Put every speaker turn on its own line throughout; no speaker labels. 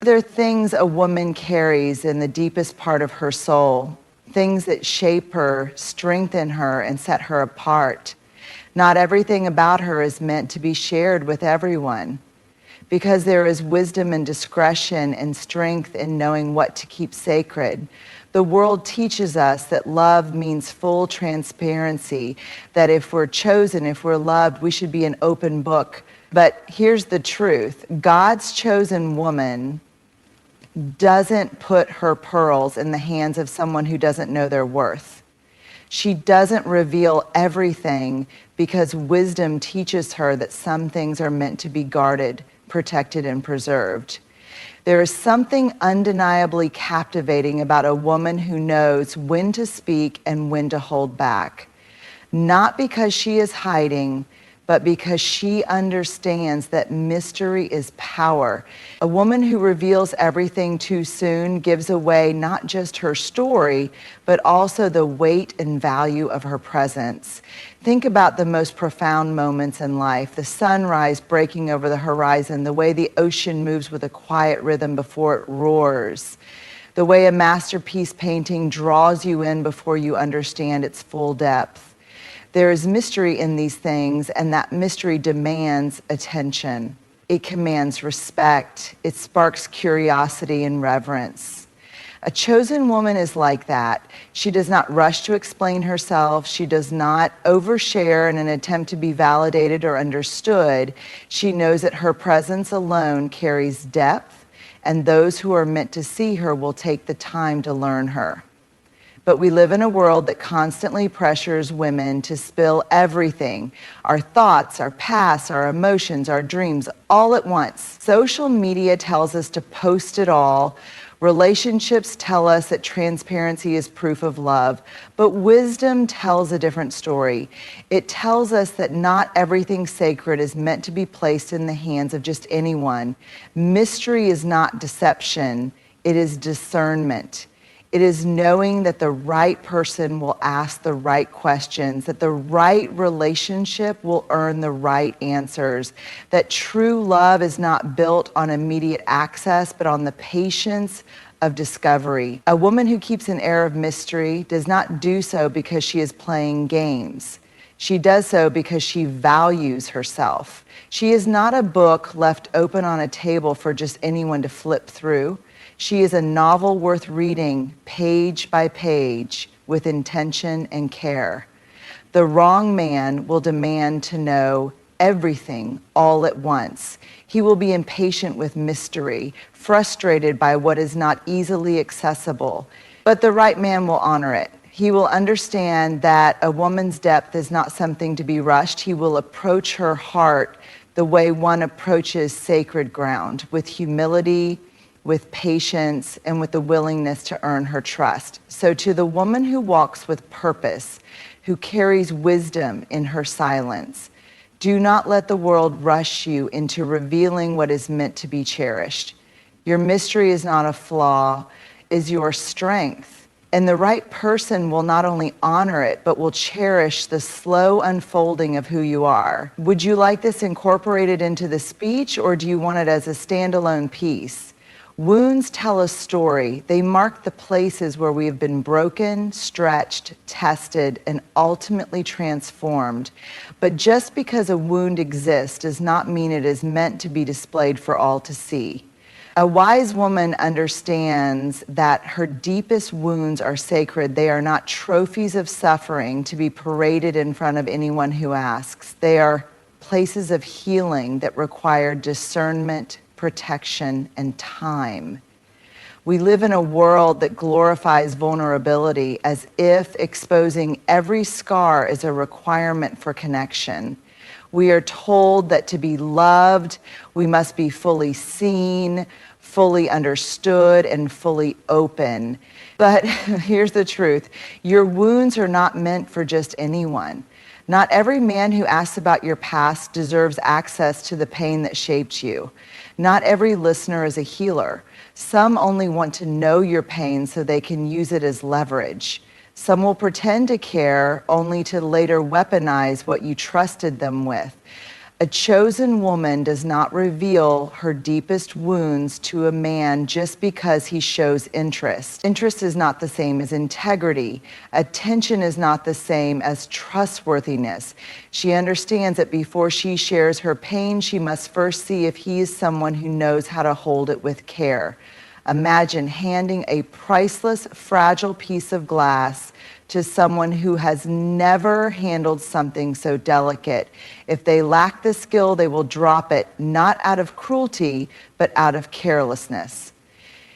There are things a woman carries in the deepest part of her soul, things that shape her, strengthen her, and set her apart. Not everything about her is meant to be shared with everyone, because there is wisdom and discretion and strength in knowing what to keep sacred. The world teaches us that love means full transparency, that if we're chosen, if we're loved, we should be an open book. But here's the truth. God's chosen woman doesn't put her pearls in the hands of someone who doesn't know their worth. She doesn't reveal everything because wisdom teaches her that some things are meant to be guarded, protected, and preserved. There is something undeniably captivating about a woman who knows when to speak and when to hold back. Not because she is hiding, but because she understands that mystery is power. A woman who reveals everything too soon gives away not just her story, but also the weight and value of her presence. Think about the most profound moments in life, the sunrise breaking over the horizon, the way the ocean moves with a quiet rhythm before it roars, the way a masterpiece painting draws you in before you understand its full depth. There is mystery in these things, and that mystery demands attention. It commands respect. It sparks curiosity and reverence. A chosen woman is like that. She does not rush to explain herself. She does not overshare in an attempt to be validated or understood. She knows that her presence alone carries depth, and those who are meant to see her will take the time to learn her. But we live in a world that constantly pressures women to spill everything, our thoughts, our past, our emotions, our dreams, all at once. Social media tells us to post it all. Relationships tell us that transparency is proof of love. But wisdom tells a different story. It tells us that not everything sacred is meant to be placed in the hands of just anyone. Mystery is not deception. It is discernment. It is knowing that the right person will ask the right questions, that the right relationship will earn the right answers, that true love is not built on immediate access, but on the patience of discovery. A woman who keeps an air of mystery does not do so because she is playing games. She does so because she values herself. She is not a book left open on a table for just anyone to flip through. She is a novel worth reading page by page with intention and care. The wrong man will demand to know everything all at once. He will be impatient with mystery, frustrated by what is not easily accessible. But the right man will honor it. He will understand that a woman's depth is not something to be rushed. He will approach her heart the way one approaches sacred ground, with humility, with patience, and with the willingness to earn her trust. So to the woman who walks with purpose, who carries wisdom in her silence, do not let the world rush you into revealing what is meant to be cherished. Your mystery is not a flaw, is your strength. And the right person will not only honor it, but will cherish the slow unfolding of who you are. Would you like this incorporated into the speech, or do you want it as a standalone piece? Wounds tell a story. They mark the places where we have been broken, stretched, tested, and ultimately transformed. But just because a wound exists does not mean it is meant to be displayed for all to see. A wise woman understands that her deepest wounds are sacred. They are not trophies of suffering to be paraded in front of anyone who asks. They are places of healing that require discernment, protection, and time. We live in a world that glorifies vulnerability as if exposing every scar is a requirement for connection. We are told that to be loved, we must be fully seen, fully understood, and fully open. But here's the truth. Your wounds are not meant for just anyone. Not every man who asks about your past deserves access to the pain that shaped you. Not every listener is a healer. Some only want to know your pain so they can use it as leverage. Some will pretend to care only to later weaponize what you trusted them with. A chosen woman does not reveal her deepest wounds to a man just because he shows interest. Interest is not the same as integrity. Attention is not the same as trustworthiness. She understands that before she shares her pain, she must first see if he is someone who knows how to hold it with care. Imagine handing a priceless, fragile piece of glass to someone who has never handled something so delicate. If they lack the skill, they will drop it, not out of cruelty, but out of carelessness.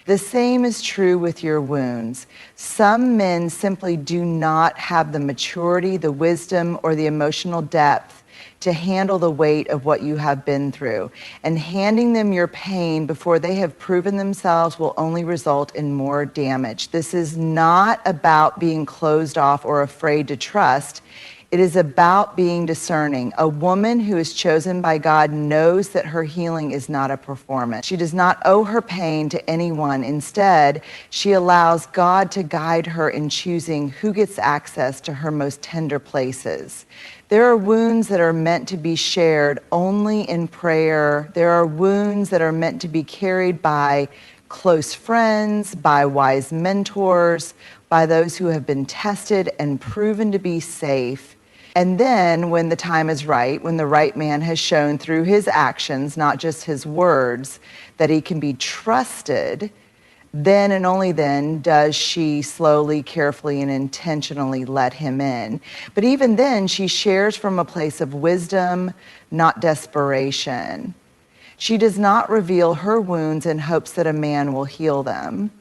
The same is true with your wounds. Some men simply do not have the maturity, the wisdom, or the emotional depth to handle the weight of what you have been through. And handing them your pain before they have proven themselves will only result in more damage. This is not about being closed off or afraid to trust. It is about being discerning. A woman who is chosen by God knows that her healing is not a performance. She does not owe her pain to anyone. Instead, she allows God to guide her in choosing who gets access to her most tender places. There are wounds that are meant to be shared only in prayer. There are wounds that are meant to be carried by close friends, by wise mentors, by those who have been tested and proven to be safe. And then when the time is right, when the right man has shown through his actions, not just his words, that he can be trusted, then and only then does she slowly, carefully, and intentionally let him in. But even then, she shares from a place of wisdom, not desperation. She does not reveal her wounds in hopes that a man will heal them.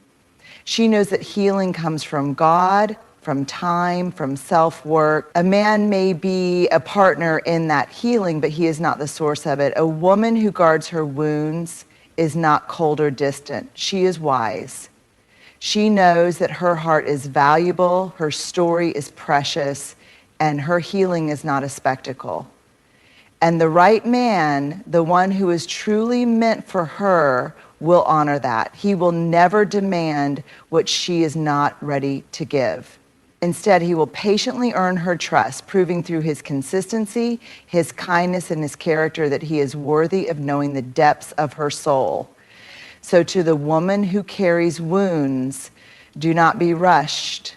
She knows that healing comes from God, from time, from self-work. A man may be a partner in that healing, but he is not the source of it. A woman who guards her wounds is not cold or distant. She is wise. She knows that her heart is valuable, her story is precious, and her healing is not a spectacle. And the right man, the one who is truly meant for her, will honor that. He will never demand what she is not ready to give. Instead, he will patiently earn her trust, proving through his consistency, his kindness, and his character that he is worthy of knowing the depths of her soul. So to the woman who carries wounds, do not be rushed.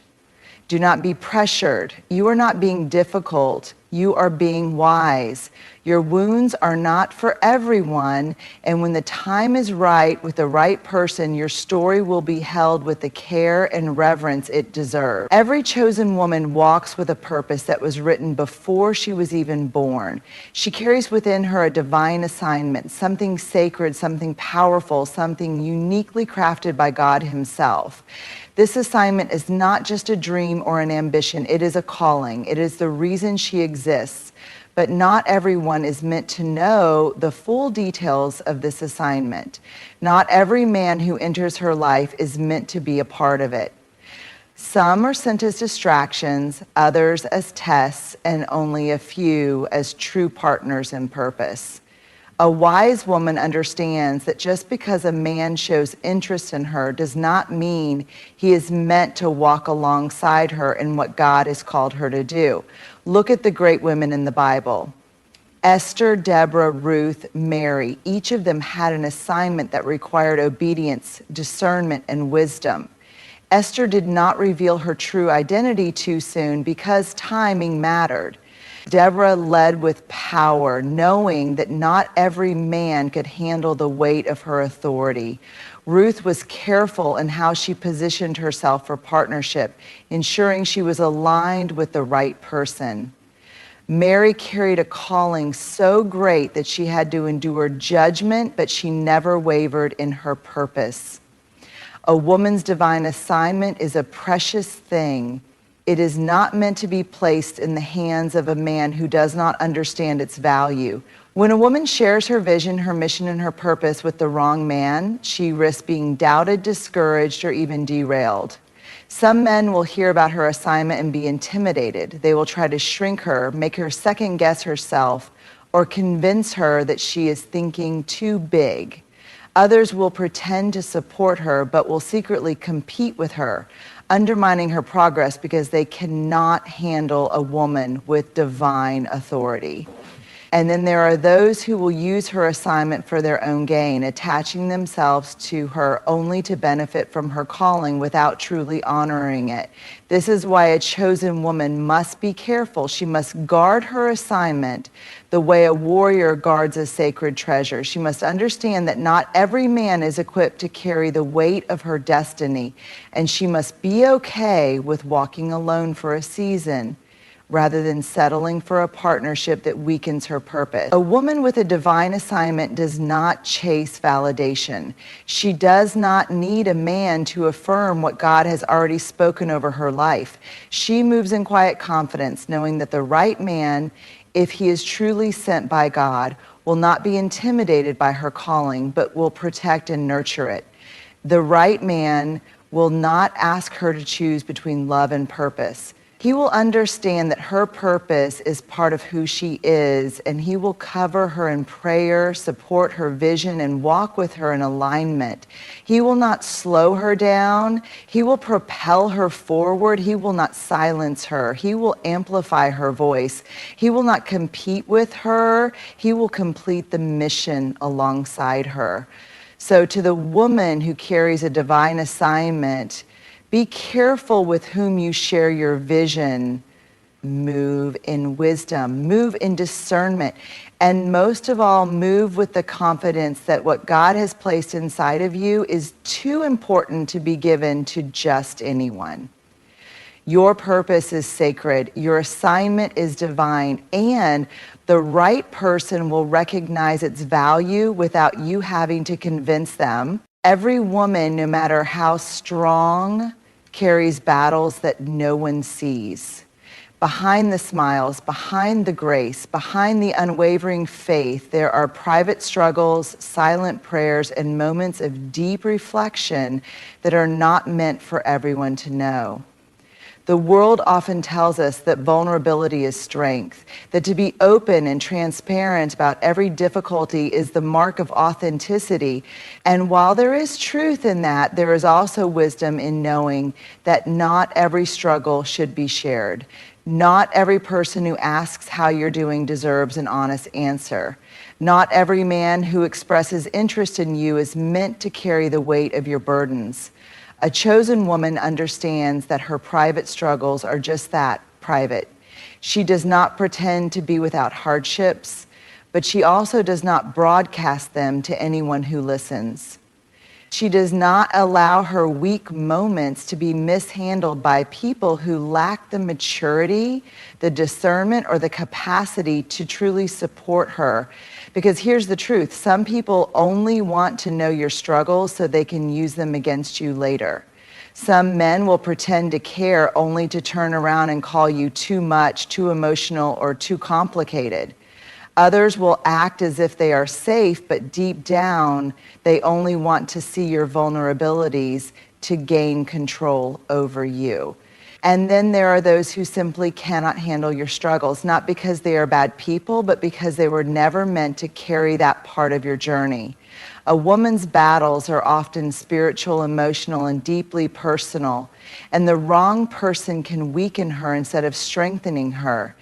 Do not be pressured. You are not being difficult. You are being wise. Your wounds are not for everyone, and when the time is right with the right person, your story will be held with the care and reverence it deserves. Every chosen woman walks with a purpose that was written before she was even born. She carries within her a divine assignment, something sacred, something powerful, something uniquely crafted by God himself. This assignment is not just a dream or an ambition. It is a calling. It is the reason she exists. But not everyone is meant to know the full details of this assignment. Not every man who enters her life is meant to be a part of it. Some are sent as distractions, others as tests, and only a few as true partners in purpose. A wise woman understands that just because a man shows interest in her does not mean he is meant to walk alongside her in what God has called her to do. Look at the great women in the Bible. Esther, Deborah, Ruth, Mary, each of them had an assignment that required obedience, discernment, and wisdom. Esther did not reveal her true identity too soon because timing mattered. Deborah led with power, knowing that not every man could handle the weight of her authority. Ruth was careful in how she positioned herself for partnership, ensuring she was aligned with the right person. Mary carried a calling so great that she had to endure judgment, but she never wavered in her purpose. A woman's divine assignment is a precious thing. It is not meant to be placed in the hands of a man who does not understand its value. When a woman shares her vision, her mission, and her purpose with the wrong man, she risks being doubted, discouraged, or even derailed. Some men will hear about her assignment and be intimidated. They will try to shrink her, make her second guess herself, or convince her that she is thinking too big. Others will pretend to support her, but will secretly compete with her, undermining her progress because they cannot handle a woman with divine authority. And then there are those who will use her assignment for their own gain, attaching themselves to her only to benefit from her calling without truly honoring it. This is why a chosen woman must be careful. She must guard her assignment the way a warrior guards a sacred treasure. She must understand that not every man is equipped to carry the weight of her destiny, and she must be okay with walking alone for a season, rather than settling for a partnership that weakens her purpose. A woman with a divine assignment does not chase validation. She does not need a man to affirm what God has already spoken over her life. She moves in quiet confidence, knowing that the right man, if he is truly sent by God, will not be intimidated by her calling, but will protect and nurture it. The right man will not ask her to choose between love and purpose. He will understand that her purpose is part of who she is, and he will cover her in prayer, support her vision, and walk with her in alignment. He will not slow her down. He will propel her forward. He will not silence her. He will amplify her voice. He will not compete with her. He will complete the mission alongside her. So to the woman who carries a divine assignment, be careful with whom you share your vision. Move in wisdom, move in discernment, and most of all, move with the confidence that what God has placed inside of you is too important to be given to just anyone. Your purpose is sacred, your assignment is divine, and the right person will recognize its value without you having to convince them. Every woman, no matter how strong, carries battles that no one sees. Behind the smiles, behind the grace, behind the unwavering faith, there are private struggles, silent prayers, and moments of deep reflection that are not meant for everyone to know. The world often tells us that vulnerability is strength, that to be open and transparent about every difficulty is the mark of authenticity. And while there is truth in that, there is also wisdom in knowing that not every struggle should be shared. Not every person who asks how you're doing deserves an honest answer. Not every man who expresses interest in you is meant to carry the weight of your burdens. A chosen woman understands that her private struggles are just that, private. She does not pretend to be without hardships, but she also does not broadcast them to anyone who listens. She does not allow her weak moments to be mishandled by people who lack the maturity, the discernment, or the capacity to truly support her. Because here's the truth, some people only want to know your struggles so they can use them against you later. Some men will pretend to care only to turn around and call you too much, too emotional, or too complicated. Others will act as if they are safe, but deep down, they only want to see your vulnerabilities to gain control over you. And then there are those who simply cannot handle your struggles, not because they are bad people, but because they were never meant to carry that part of your journey. A woman's battles are often spiritual, emotional, and deeply personal, and the wrong person can weaken her instead of strengthening her.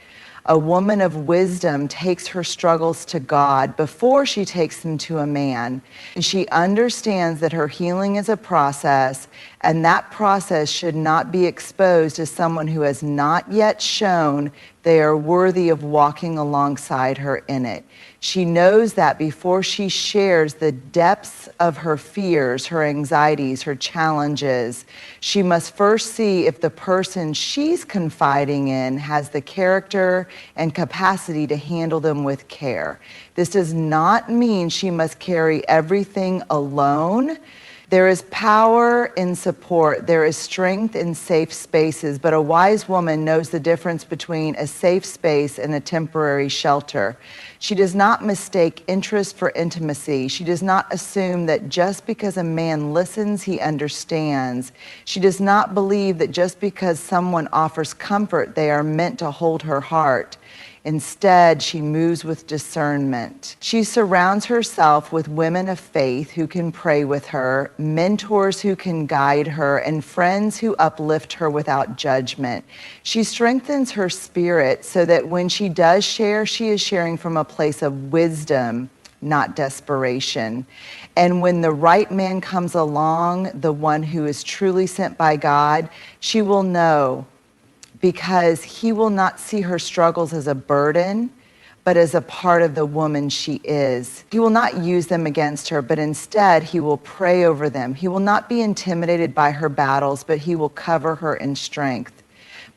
A woman of wisdom takes her struggles to God before she takes them to a man. And she understands that her healing is a process, and that process should not be exposed to someone who has not yet shown they are worthy of walking alongside her in it. She knows that before she shares the depths of her fears, her anxieties, her challenges, she must first see if the person she's confiding in has the character and capacity to handle them with care. This does not mean she must carry everything alone. There is power in support. There is strength in safe spaces, but a wise woman knows the difference between a safe space and a temporary shelter. She does not mistake interest for intimacy. She does not assume that just because a man listens, he understands. She does not believe that just because someone offers comfort, they are meant to hold her heart. Instead, she moves with discernment. She surrounds herself with women of faith who can pray with her, mentors who can guide her, and friends who uplift her without judgment. She strengthens her spirit so that when she does share, she is sharing from a place of wisdom, not desperation. And when the right man comes along, the one who is truly sent by God, she will know, because he will not see her struggles as a burden, but as a part of the woman she is. He will not use them against her, but instead he will pray over them. He will not be intimidated by her battles, but he will cover her in strength.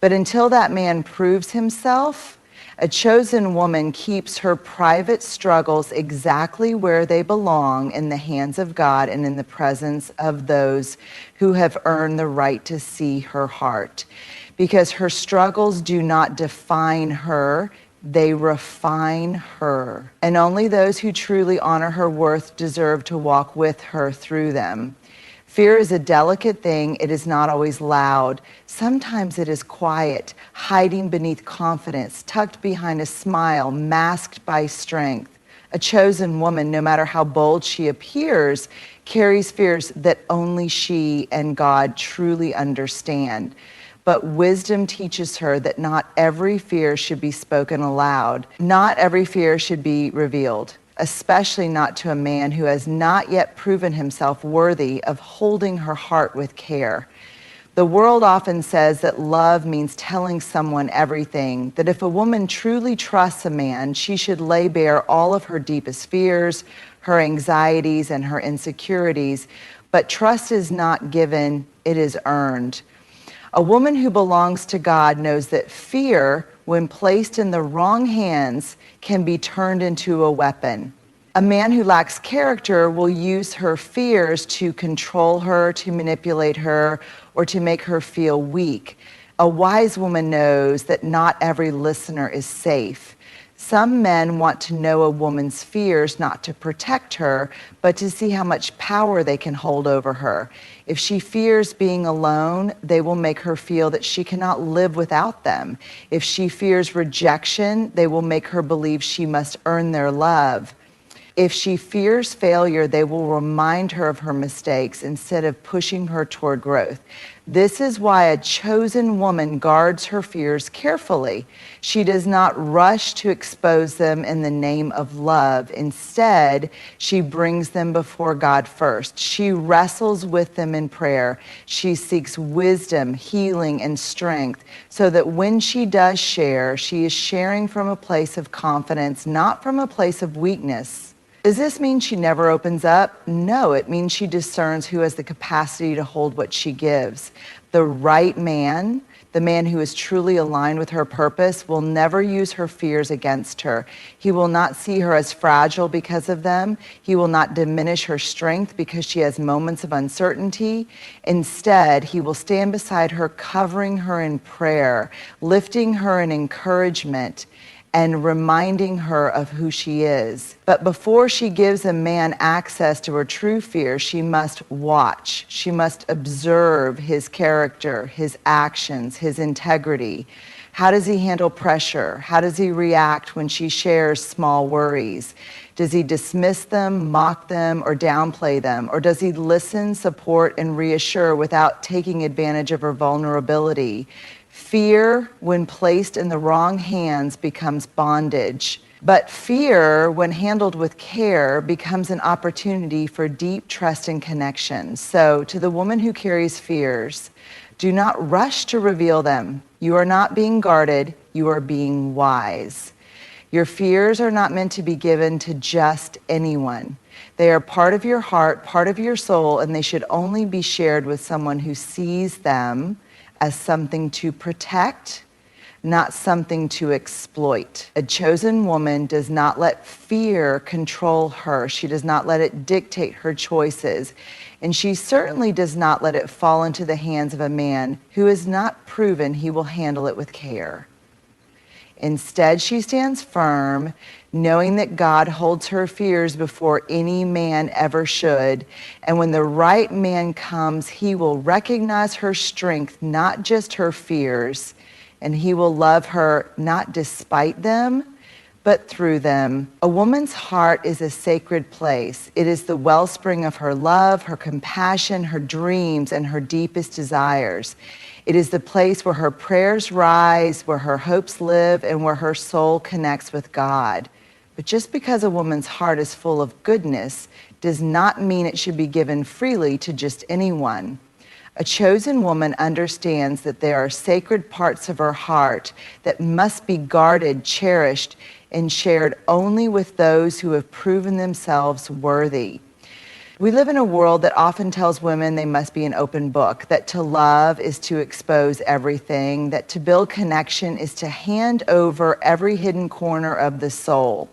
But until that man proves himself, a chosen woman keeps her private struggles exactly where they belong, in the hands of God and in the presence of those who have earned the right to see her heart. Because her struggles do not define her, they refine her. And only those who truly honor her worth deserve to walk with her through them. Fear is a delicate thing. It is not always loud. Sometimes it is quiet, hiding beneath confidence, tucked behind a smile, masked by strength. A chosen woman, no matter how bold she appears, carries fears that only she and God truly understand. But wisdom teaches her that not every fear should be spoken aloud. Not every fear should be revealed, especially not to a man who has not yet proven himself worthy of holding her heart with care. The world often says that love means telling someone everything, that if a woman truly trusts a man, she should lay bare all of her deepest fears, her anxieties, and her insecurities. But trust is not given, it is earned. A woman who belongs to God knows that fear, when placed in the wrong hands, can be turned into a weapon. A man who lacks character will use her fears to control her, to manipulate her, or to make her feel weak. A wise woman knows that not every listener is safe. Some men want to know a woman's fears not to protect her, but to see how much power they can hold over her. If she fears being alone, they will make her feel that she cannot live without them. If she fears rejection, they will make her believe she must earn their love. If she fears failure, they will remind her of her mistakes instead of pushing her toward growth. This is why a chosen woman guards her fears carefully. She does not rush to expose them in the name of love. Instead, she brings them before God first. She wrestles with them in prayer. She seeks wisdom, healing, and strength so that when she does share, she is sharing from a place of confidence, not from a place of weakness. Does this mean she never opens up? No, it means she discerns who has the capacity to hold what she gives. The right man, the man who is truly aligned with her purpose, will never use her fears against her. He will not see her as fragile because of them. He will not diminish her strength because she has moments of uncertainty. Instead, he will stand beside her, covering her in prayer, lifting her in encouragement, and reminding her of who she is. But before she gives a man access to her true fear, she must watch. She must observe his character, his actions, his integrity. How does he handle pressure? How does he react when she shares small worries? Does he dismiss them, mock them, or downplay them? Or does he listen, support, and reassure without taking advantage of her vulnerability? Fear, when placed in the wrong hands, becomes bondage. But fear, when handled with care, becomes an opportunity for deep trust and connection. So, to the woman who carries fears, do not rush to reveal them. You are not being guarded, you are being wise. Your fears are not meant to be given to just anyone. They are part of your heart, part of your soul, and they should only be shared with someone who sees them as something to protect, not something to exploit. A chosen woman does not let fear control her. She does not let it dictate her choices. And she certainly does not let it fall into the hands of a man who has not proven he will handle it with care. Instead, she stands firm, knowing that God holds her fears before any man ever should. And when the right man comes, he will recognize her strength, not just her fears. and he will love her not despite them, but through them. A woman's heart is a sacred place. It is the wellspring of her love, her compassion, her dreams, and her deepest desires. It is the place where her prayers rise, where her hopes live, and where her soul connects with God. But just because a woman's heart is full of goodness does not mean it should be given freely to just anyone. A chosen woman understands that there are sacred parts of her heart that must be guarded, cherished, and shared only with those who have proven themselves worthy. We live in a world that often tells women they must be an open book, that to love is to expose everything, that to build connection is to hand over every hidden corner of the soul.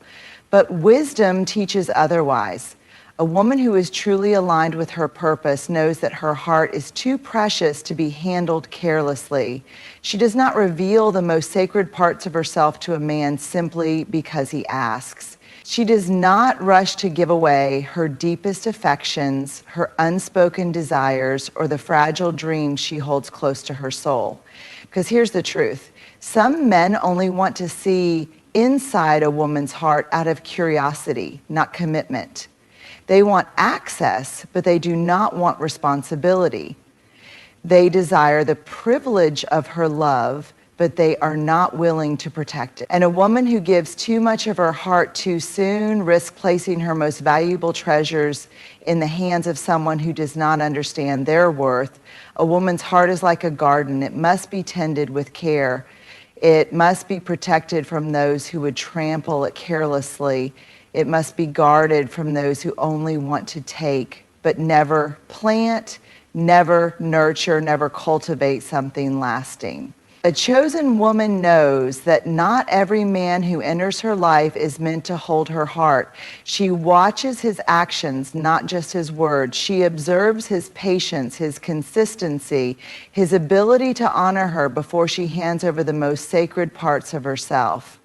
But wisdom teaches otherwise. A woman who is truly aligned with her purpose knows that her heart is too precious to be handled carelessly. She does not reveal the most sacred parts of herself to a man simply because he asks. She does not rush to give away her deepest affections, her unspoken desires, or the fragile dreams she holds close to her soul. Because here's the truth. Some men only want to see inside a woman's heart out of curiosity, not commitment. They want access, but they do not want responsibility. They desire the privilege of her love, but they are not willing to protect it. And a woman who gives too much of her heart too soon risks placing her most valuable treasures in the hands of someone who does not understand their worth. A woman's heart is like a garden. It must be tended with care. It must be protected from those who would trample it carelessly. It must be guarded from those who only want to take, but never plant, never nurture, never cultivate something lasting. A chosen woman knows that not every man who enters her life is meant to hold her heart. She watches his actions, not just his words. She observes his patience, his consistency, his ability to honor her before she hands over the most sacred parts of herself.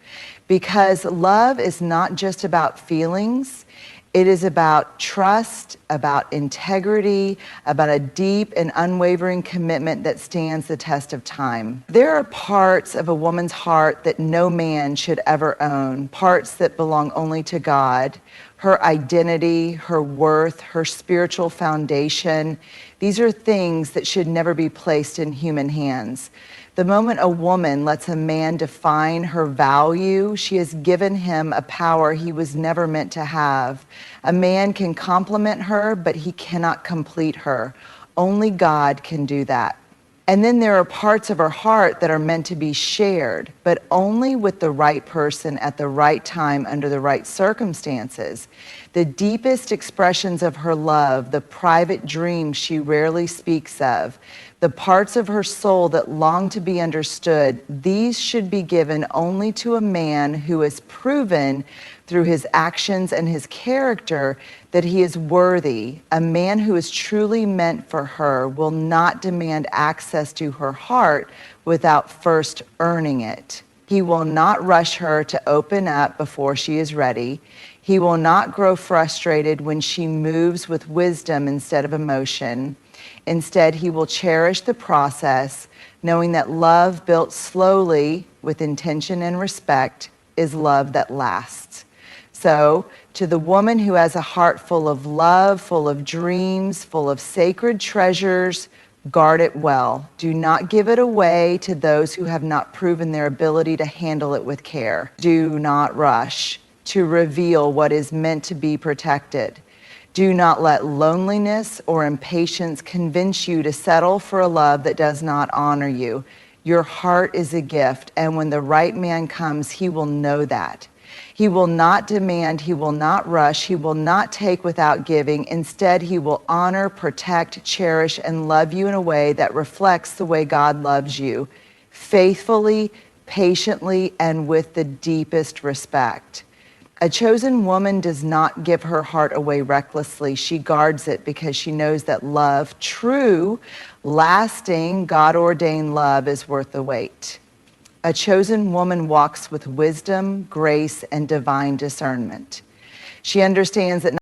Because love is not just about feelings. It is about trust, about integrity, about a deep and unwavering commitment that stands the test of time. There are parts of a woman's heart that no man should ever own, parts that belong only to God. Her identity, her worth, her spiritual foundation. These are things that should never be placed in human hands. The moment a woman lets a man define her value, she has given him a power he was never meant to have. A man can compliment her, but he cannot complete her. Only God can do that. And then there are parts of her heart that are meant to be shared, but only with the right person at the right time under the right circumstances. The deepest expressions of her love, the private dreams she rarely speaks of, the parts of her soul that long to be understood, these should be given only to a man who has proven through his actions and his character that he is worthy. A man who is truly meant for her will not demand access to her heart without first earning it. He will not rush her to open up before she is ready. He will not grow frustrated when she moves with wisdom instead of emotion. Instead, he will cherish the process, knowing that love built slowly with intention and respect is love that lasts. So, to the woman who has a heart full of love, full of dreams, full of sacred treasures, guard it well. Do not give it away to those who have not proven their ability to handle it with care. Do not rush to reveal what is meant to be protected. Do not let loneliness or impatience convince you to settle for a love that does not honor you. Your heart is a gift, and when the right man comes, he will know that. He will not demand, he will not rush, he will not take without giving. Instead, he will honor, protect, cherish, and love you in a way that reflects the way God loves you, faithfully, patiently, and with the deepest respect. A chosen woman does not give her heart away recklessly. She guards it because she knows that love, true, lasting, God-ordained love is worth the wait. A chosen woman walks with wisdom, grace, and divine discernment. She understands that